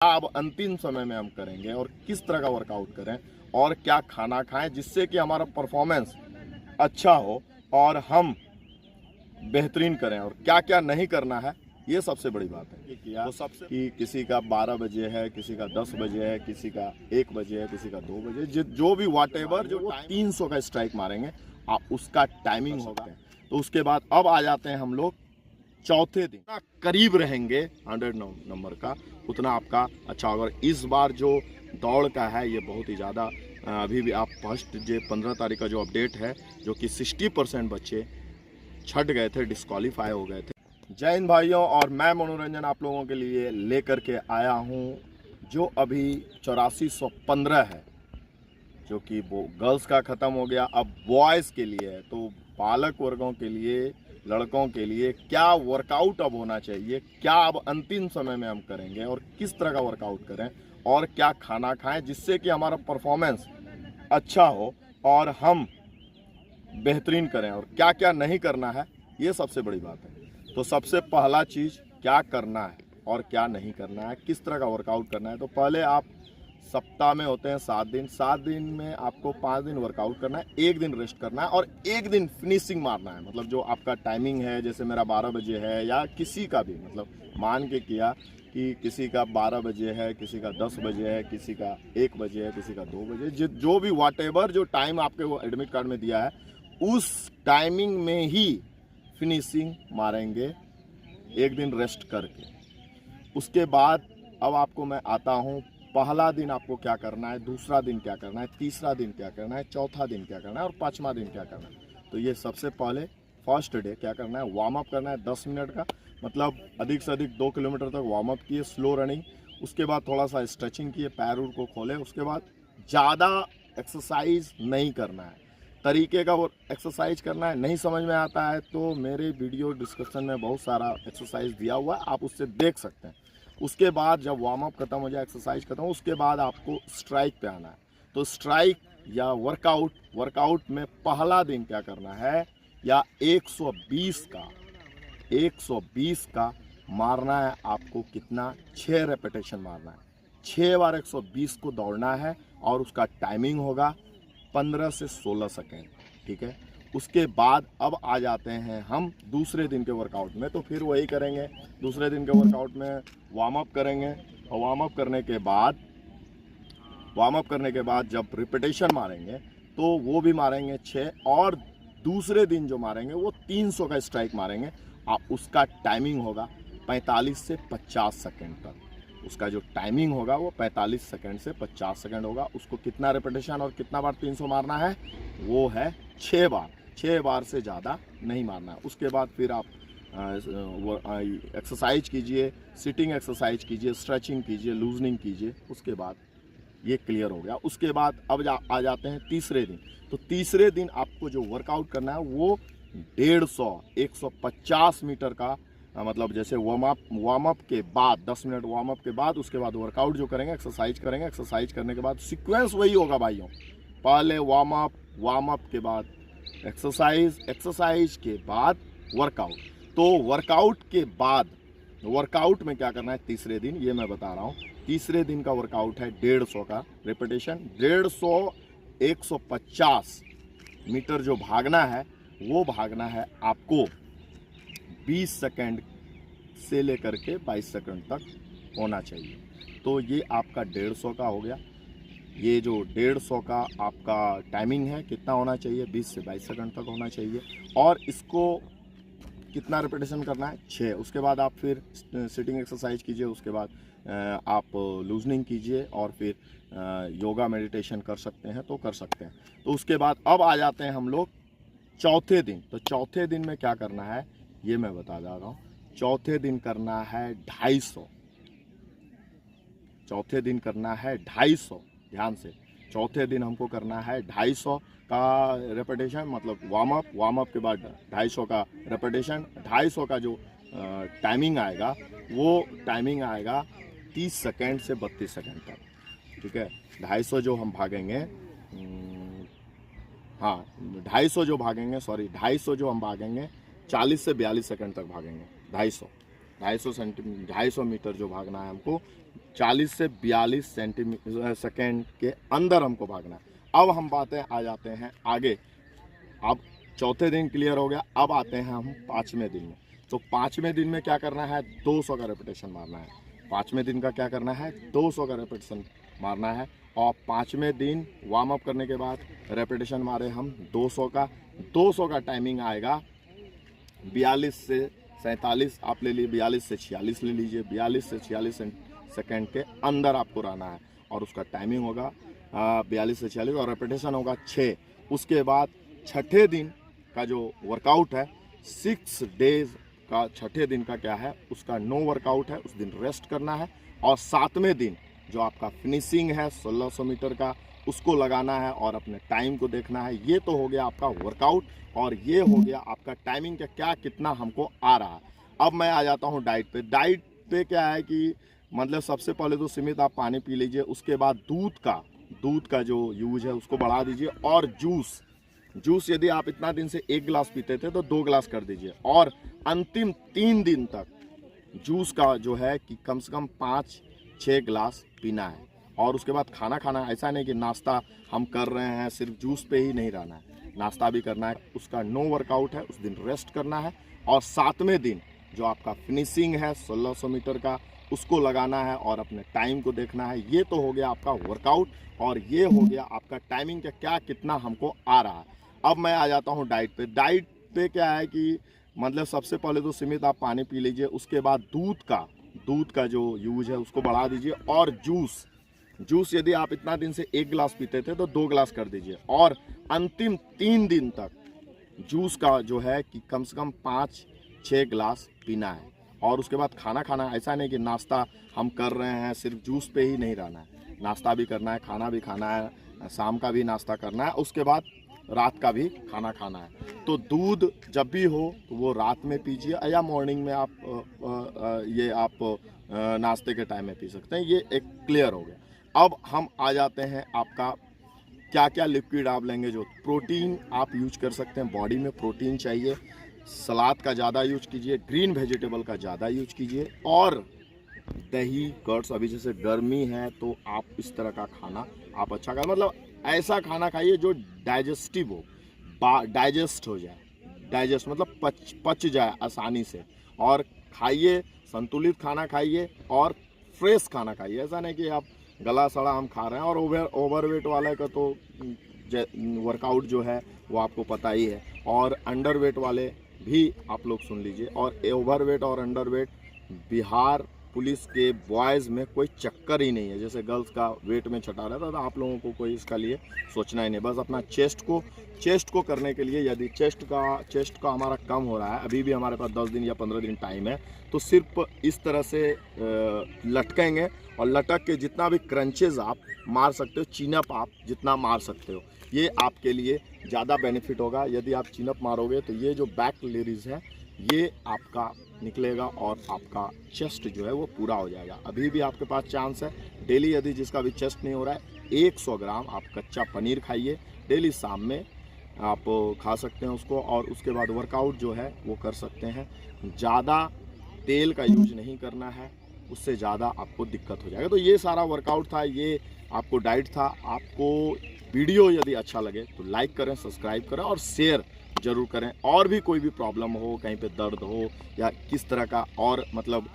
अब अंतिम समय में हम करेंगे और किस तरह का वर्कआउट करें और क्या खाना खाएं जिससे कि हमारा परफॉर्मेंस अच्छा हो और हम बेहतरीन करें और क्या क्या नहीं करना है, ये सबसे बड़ी बात है। किया तो सबसे कि किसी का 12 बजे है, किसी का 10 बजे है, किसी का 1 बजे है, किसी का 2 बजे, जो भी वाटेवर जो वो 300 का स्ट्राइक मारेंगे, उसका टाइमिंग होगा। तो उसके बाद अब आ जाते हैं हम लोग चौथे दिन। जितना करीब रहेंगे 100 नंबर का उतना आपका अच्छा होगा। और इस बार जो दौड़ का है ये बहुत ही ज़्यादा, अभी भी आप फर्स्ट जो 15 तारीख का जो अपडेट है, जो कि 60% बच्चे छट गए थे, डिस्क्वालीफाई हो गए थे। जय हिंद भाइयों, और मैं मनोरंजन आप लोगों के लिए लेकर के आया हूं जो अभी 8415 है, जो कि वो गर्ल्स का ख़त्म हो गया, अब बॉयज़ के लिए है। तो बालक वर्गों के लिए, लड़कों के लिए क्या वर्कआउट अब होना चाहिए, क्या अब अंतिम समय में हम करेंगे और किस तरह का वर्कआउट करें और क्या खाना खाएं जिससे कि हमारा परफॉर्मेंस अच्छा हो और हम बेहतरीन करें और क्या क्या नहीं करना है, ये सबसे बड़ी बात है। तो सबसे पहला चीज़ क्या करना है और क्या नहीं करना है, किस तरह का वर्कआउट करना है। तो पहले आप सप्ताह में होते हैं 7 दिन, 7 दिन में आपको 5 दिन वर्कआउट करना है, 1 दिन रेस्ट करना है और 1 दिन फिनिशिंग मारना है। मतलब जो आपका टाइमिंग है, जैसे मेरा 12 बजे है या किसी का भी, मतलब मान के किया कि किसी का 12 बजे है, किसी का 10 बजे है, किसी का 1 बजे है, किसी का 2 बजे, जो भी वाटेवर जो टाइम आपके वो एडमिट कार्ड में दिया है, उस टाइमिंग में ही फिनिशिंग मारेंगे 1 दिन रेस्ट करके। उसके बाद अब आपको मैं आता हूँ, पहला दिन आपको क्या करना है, दूसरा दिन क्या करना है, तीसरा दिन क्या करना है, चौथा दिन क्या करना है और पाँचवा दिन क्या करना है। तो ये सबसे पहले फर्स्ट डे क्या करना है, वार्म अप करना है 10 मिनट का, मतलब अधिक से अधिक 2 किलोमीटर तक वार्म अप किए, स्लो रनिंग। उसके बाद थोड़ा सा स्ट्रेचिंग किए, पैर उर को खोले। उसके बाद ज़्यादा एक्सरसाइज नहीं करना है, तरीके का वो एक्सरसाइज करना है। नहीं समझ में आता है तो मेरे वीडियो डिस्क्रिप्शन में बहुत सारा एक्सरसाइज दिया हुआ है, आप उससे देख सकते हैं। उसके बाद जब वार्म अप खत्म हो जाए, एक्सरसाइज खत्म हो, उसके बाद आपको स्ट्राइक पे आना है। तो स्ट्राइक या वर्कआउट में पहला दिन क्या करना है, या 120 का मारना है आपको। कितना? 6 रेपिटेशन मारना है, 6 बार 120 को दौड़ना है और उसका टाइमिंग होगा 15 से 16 सेकेंड। ठीक है। उसके बाद अब आ जाते हैं हम दूसरे दिन के वर्कआउट में। तो फिर वही करेंगे, दूसरे दिन के वर्कआउट में वार्म अप करेंगे और वार्म अप करने के बाद जब रिपीटेशन मारेंगे तो वो भी मारेंगे 6, और दूसरे दिन जो मारेंगे वो 300 का स्ट्राइक मारेंगे। उसका टाइमिंग होगा 45 से 50 सेकेंड तक। उसका जो टाइमिंग होगा वो 45 सेकेंड से 50 सेकेंड होगा। उसको कितना रिपीटेशन और कितना बार 300 मारना है, वो है 6 बार। 6 बार से ज़्यादा नहीं मारना है। उसके बाद फिर आप एक्सरसाइज कीजिए, सिटिंग एक्सरसाइज कीजिए, स्ट्रेचिंग कीजिए, लूजनिंग कीजिए। उसके बाद ये क्लियर हो गया। उसके बाद अब आ जाते हैं तीसरे दिन। तो तीसरे दिन आपको जो वर्कआउट करना है वो 150 मीटर का, मतलब जैसे वार्म अप के बाद 10 मिनट वार्म अप के बाद उसके बाद वर्कआउट जो करेंगे, एक्सरसाइज करेंगे। एक्सरसाइज करने के बाद सीक्वेंस वही होगा भाइयों, पहले वार्म अप के बाद एक्सरसाइज के बाद वर्कआउट। तो वर्कआउट में क्या करना है तीसरे दिन, ये मैं बता रहा हूँ। तीसरे दिन का वर्कआउट है 150 का रिपीटेशन। 150 मीटर जो भागना है वो भागना है आपको 20 सेकंड से लेकर के 22 सेकंड तक होना चाहिए। तो ये आपका 150 का हो गया। ये जो 150 का आपका टाइमिंग है, कितना होना चाहिए, 20 से 22 सेकंड तक होना चाहिए। और इसको कितना रिपीटेशन करना है, 6। उसके बाद आप फिर सिटिंग एक्सरसाइज कीजिए। उसके बाद आप लूजनिंग कीजिए और फिर योगा मेडिटेशन कर सकते हैं तो कर सकते हैं। तो उसके बाद अब आ जाते हैं हम लोग चौथे दिन। तो चौथे दिन में क्या करना है ये मैं बता जा रहा हूँ। चौथे दिन करना है 250। चौथे दिन करना है 250, ध्यान से। चौथे दिन हमको करना है 250 का रेपिटेशन, मतलब वार्म अप के बाद 250 का रेपिटेशन। 250 का जो टाइमिंग आएगा वो टाइमिंग आएगा 30 सेकेंड से 32 सेकेंड तक। ठीक है। 250 जो हम भागेंगे, हाँ 250 जो हम भागेंगे 40 से 42 सेकंड तक भागेंगे। 250 मीटर जो भागना है हमको 40 से 42 सेकेंड के अंदर हमको भागना है। अब हम बातें आ जाते हैं आगे। अब चौथे दिन क्लियर हो गया, अब आते हैं हम पाँचवें दिन में। तो पाँचवें दिन में क्या करना है, 200 का रेपिटेशन मारना है। पाँचवें दिन का क्या करना है, 200 का रेपिटेशन मारना है। और पाँचवें दिन वार्म अप करने के बाद रेपिटेशन मारे हम 200 का। 200 का टाइमिंग आएगा 42 से 47, आप ले लीजिए 42 से 46 ले लीजिए। 42 से 46 सेकेंड के अंदर आपको रहना है और उसका टाइमिंग होगा 42 से 46 और रेपिटेशन होगा 6। उसके बाद छठे दिन का जो वर्कआउट है, 6 डेज का छठे दिन का क्या है, उसका नो वर्कआउट है, उस दिन रेस्ट करना है। और सातवें दिन जो आपका फिनिशिंग है 1600 मीटर का, उसको लगाना है और अपने टाइम को देखना है। ये तो हो गया आपका वर्कआउट और ये हो गया आपका टाइमिंग का क्या कितना हमको आ रहा है। अब मैं आ जाता हूँ डाइट पे। डाइट पे क्या है कि मतलब सबसे पहले तो सीमित आप पानी पी लीजिए, उसके बाद दूध का जो यूज है उसको बढ़ा दीजिए। और जूस यदि आप इतना दिन से 1 गिलास पीते थे तो 2 गिलास कर दीजिए। और अंतिम 3 दिन तक जूस का जो है कि कम से कम 5-6 गिलास पीना है। और उसके बाद खाना खाना, ऐसा नहीं कि नाश्ता हम कर रहे हैं सिर्फ जूस पे ही नहीं रहना है, नाश्ता भी करना है। उसका नो वर्कआउट है, उस दिन रेस्ट करना है। और सातवें दिन जो आपका फिनिशिंग है 1600 मीटर का, उसको लगाना है और अपने टाइम को देखना है। ये तो हो गया आपका वर्कआउट और ये हो गया आपका टाइमिंग का क्या कितना हमको आ रहा है। अब मैं आ जाता हूँ डाइट पे। डाइट पे क्या है कि मतलब सबसे पहले तो सीमित आप पानी पी लीजिए, उसके बाद दूध का जो यूज है उसको बढ़ा दीजिए। और जूस यदि आप इतना दिन से 1 गिलास पीते थे तो 2 गिलास कर दीजिए। और अंतिम 3 दिन तक जूस का जो है कि कम से कम 5-6 गिलास पीना है। और उसके बाद खाना खाना, ऐसा नहीं कि नाश्ता हम कर रहे हैं सिर्फ जूस पे ही नहीं रहना है, नाश्ता भी करना है, खाना भी खाना है, शाम का भी नाश्ता करना है, उसके बाद रात का भी खाना खाना है। तो दूध जब भी हो तो वो रात में पीजिए या मॉर्निंग में आप नाश्ते के टाइम में पी सकते हैं। ये एक क्लियर हो गया। अब हम आ जाते हैं आपका क्या क्या लिक्विड आप लेंगे। जो प्रोटीन आप यूज कर सकते हैं, बॉडी में प्रोटीन चाहिए, सलाद का ज़्यादा यूज कीजिए, ग्रीन वेजिटेबल का ज़्यादा यूज कीजिए। और दही गट्स, अभी जैसे गर्मी है तो आप इस तरह का खाना आप अच्छा खाए, मतलब ऐसा खाना खाइए जो डाइजेस्टिव हो, डाइजेस्ट हो जाए, डाइजेस्ट मतलब पच जाए आसानी से। और खाइए, संतुलित खाना खाइए और फ्रेश खाना खाइए। ऐसा नहीं कि आप गला सड़ा हम खा रहे हैं। और ओवरवेट वाले का तो वर्कआउट जो है वो आपको पता ही है। और अंडरवेट वाले भी आप लोग सुन लीजिए। और ओवरवेट और अंडरवेट बिहार पुलिस के बॉयज़ में कोई चक्कर ही नहीं है। जैसे गर्ल्स का वेट में छटा रहता है तो आप लोगों को कोई इसका लिए सोचना ही नहीं। बस अपना चेस्ट को करने के लिए, यदि चेस्ट का हमारा कम हो रहा है, अभी भी हमारे पास 10 दिन या 15 दिन टाइम है, तो सिर्फ इस तरह से लटकेंगे और लटक के जितना भी क्रंचेज आप मार सकते हो, चिनअप आप जितना मार सकते हो, ये आपके लिए ज़्यादा बेनिफिट होगा। यदि आप चिनअप मारोगे तो ये जो बैक लेडीज़ है ये आपका निकलेगा और आपका चेस्ट जो है वो पूरा हो जाएगा। अभी भी आपके पास चांस है। डेली यदि जिसका भी चेस्ट नहीं हो रहा है, 100 ग्राम आप कच्चा पनीर खाइए डेली, शाम में आप खा सकते हैं उसको। और उसके बाद वर्कआउट जो है वो कर सकते हैं। ज़्यादा तेल का यूज नहीं करना है, उससे ज़्यादा आपको दिक्कत हो जाएगा। तो ये सारा वर्कआउट था, ये आपको डाइट था। आपको वीडियो यदि अच्छा लगे तो लाइक करें, सब्सक्राइब करें और शेयर जरूर करें। और भी कोई भी प्रॉब्लम हो, कहीं पे दर्द हो या किस तरह का और मतलब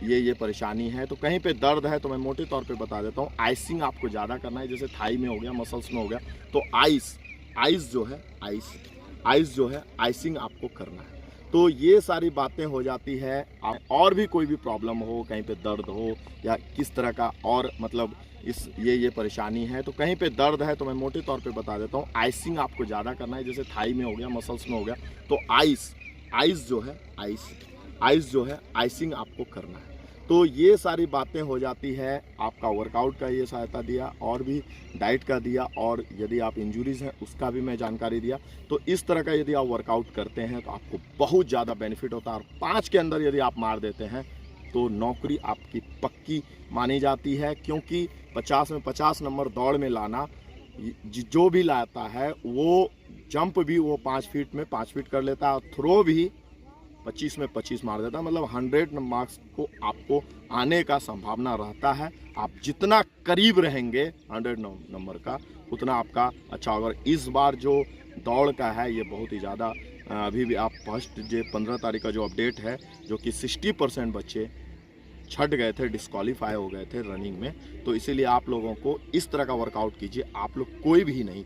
ये परेशानी है, तो कहीं पे दर्द है तो मैं मोटे तौर पे बता देता हूँ। आइसिंग आपको ज़्यादा करना है, जैसे थाई में हो गया, मसल्स में हो गया, तो आइस जो है आइसिंग आपको करना है। तो ये सारी बातें हो जाती है। और भी कोई भी प्रॉब्लम हो, कहीं पे दर्द हो या किस तरह का और मतलब ये परेशानी है, तो कहीं पे दर्द है तो मैं मोटे तौर पे बता देता हूँ। आइसिंग आपको ज़्यादा करना है, जैसे थाई में हो गया, मसल्स में हो गया, तो आइस जो है आइसिंग आपको करना है। तो ये सारी बातें हो जाती है। आपका वर्कआउट का ये सहायता दिया और भी डाइट का दिया, और यदि आप इंजरीज हैं उसका भी मैं जानकारी दिया। तो इस तरह का यदि आप वर्कआउट करते हैं तो आपको बहुत ज़्यादा बेनिफिट होता है। और 5 के अंदर यदि आप मार देते हैं तो नौकरी आपकी पक्की मानी जाती है, क्योंकि 50 में 50 नंबर दौड़ में लाना, जो भी लाता है वो जंप भी वो 5 फीट में 5 फीट कर लेता है, और थ्रो भी 25 में 25 मार देता है, मतलब 100 मार्क्स को आपको आने का संभावना रहता है। आप जितना करीब रहेंगे 100 नंबर का उतना आपका अच्छा होगा। इस बार जो दौड़ का है ये बहुत ही ज़्यादा, अभी भी आप फर्स्ट जो 15 तारीख का जो अपडेट है, जो कि 60% बच्चे छट गए थे, डिस्क्वालीफाई हो गए थे रनिंग में। तो इसीलिए आप लोगों को इस तरह का वर्कआउट कीजिए, आप लोग कोई भी नहीं